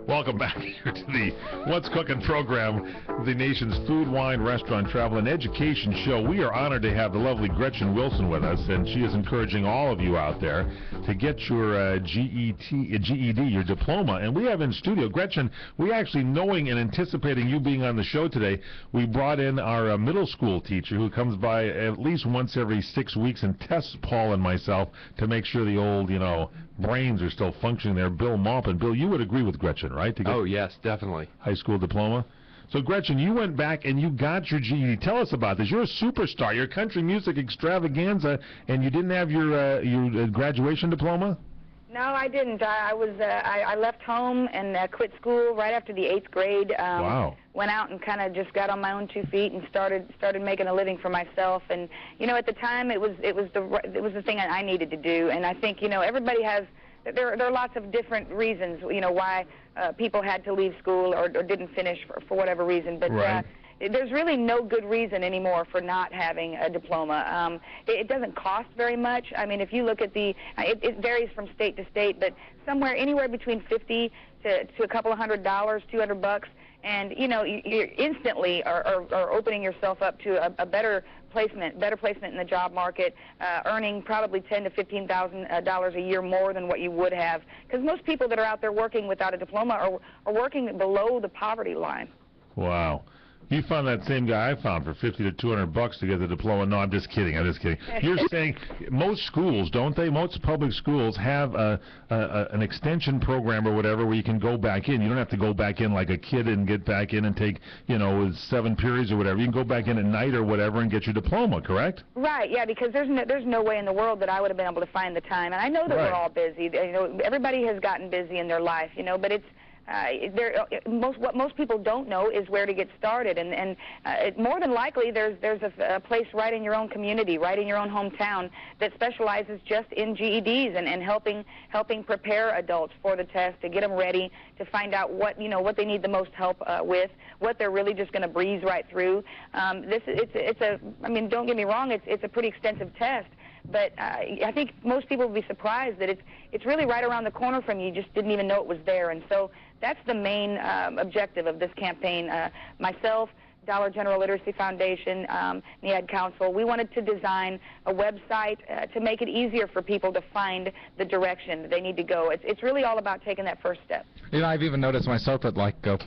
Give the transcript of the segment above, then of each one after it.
Welcome back here to the What's Cooking program, the nation's food, wine, restaurant, travel, and education show. We are honored to have the lovely Gretchen Wilson with us, and she is encouraging all of you out there to get your GED, your diploma. And we have in studio, Gretchen, we actually, knowing and anticipating you being on the show today, we brought in our middle school teacher who comes by at least once every 6 weeks and tests Paul and myself to make sure the old, brains are still functioning there. Bill Maupin. Bill, you would agree with Gretchen, right? To get oh, yes, definitely. High school diploma. So, Gretchen, you went back and you got your GED. Tell us about this. You're a superstar. You're a country music extravaganza, and you didn't have your graduation diploma? No, I didn't. I left home and quit school right after the 8th grade. Wow. Went out and kind of just got on my own 2 feet and started making a living for myself. And at the time it was the thing I needed to do. And I think everybody has. There are lots of different reasons why people had to leave school or didn't finish for whatever reason. But right. There's really no good reason anymore for not having a diploma. It doesn't cost very much. I mean, if you look at it varies from state to state, but anywhere between $50 to a couple of $100, $200, and you instantly are opening yourself up to a better placement in the job market, earning probably $10,000 to $15,000 a year more than what you would have. Because most people that are out there working without a diploma are working below the poverty line. Wow. You found that same guy I found for $50 to $200 to get the diploma. No, I'm just kidding. You're saying most schools, don't they? Most public schools have an extension program or whatever where you can go back in. You don't have to go back in like a kid and get back in and take 7 periods or whatever. You can go back in at night or whatever and get your diploma. Correct? Right. Yeah. Because there's no way in the world that I would have been able to find the time. And I know that right. We're all busy. Everybody has gotten busy in their life. But it's. What most people don't know is where to get started, and more than likely there's a place right in your own community, right in your own hometown that specializes just in GEDs and helping prepare adults for the test, to get them ready, to find out what they need the most help with, what they're really just going to breeze right through. Don't get me wrong, it's a pretty extensive test. But I think most people would be surprised that it's really right around the corner from you. You just didn't even know it was there. And so that's the main objective of this campaign. Myself, Dollar General Literacy Foundation, the Ad Council, we wanted to design a website to make it easier for people to find the direction that they need to go. It's really all about taking that first step. I've even noticed myself that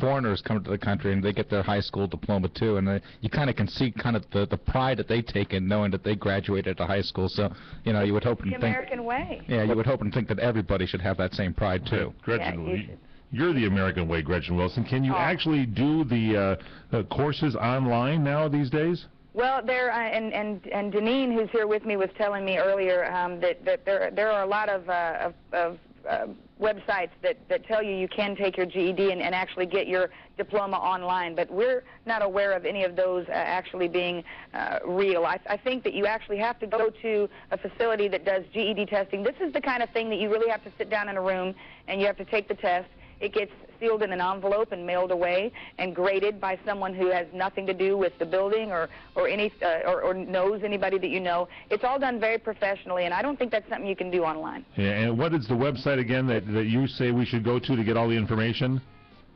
foreigners come to the country and they get their high school diploma too, and you kind of can see the pride that they take in knowing that they graduated at high school. So you would hope and think the American way. Yeah, you would hope and think that everybody should have that same pride too. Gretchen, yeah, you should. You're the American way, Gretchen Wilson. Can you actually do the courses online now these days? Well, and Deneen, who's here with me, was telling me earlier that there are a lot of websites that tell you can take your GED and actually get your diploma online, but we're not aware of any of those actually being real. I think that you actually have to go to a facility that does GED testing. This is the kind of thing that you really have to sit down in a room and you have to take the test. It gets sealed in an envelope and mailed away and graded by someone who has nothing to do with the building or knows anybody that you know. It's all done very professionally, and I don't think that's something you can do online. Yeah, and what is the website again that you say we should go to get all the information?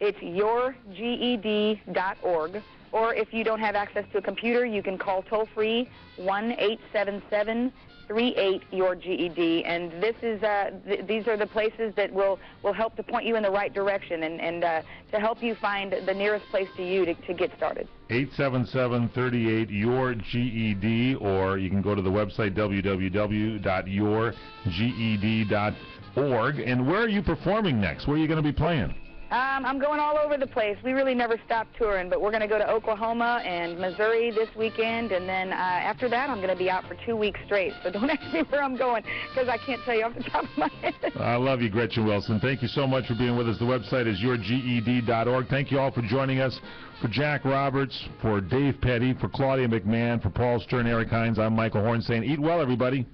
It's yourged.org. Or if you don't have access to a computer, you can call toll-free 1-877-38-YOUR-GED, and these are the places that will help to point you in the right direction and to help you find the nearest place to you to get started. 877-38-YOUR-GED, or you can go to the website www.yourged.org. And where are you performing next? Where are you going to be playing? I'm going all over the place. We really never stop touring, but we're going to go to Oklahoma and Missouri this weekend, and then after that I'm going to be out for 2 weeks straight. So don't ask me where I'm going, because I can't tell you off the top of my head. I love you, Gretchen Wilson. Thank you so much for being with us. The website is yourged.org. Thank you all for joining us. For Jack Roberts, for Dave Petty, for Claudia McMahon, for Paul Stern, Eric Hines, I'm Michael Horn saying eat well, everybody.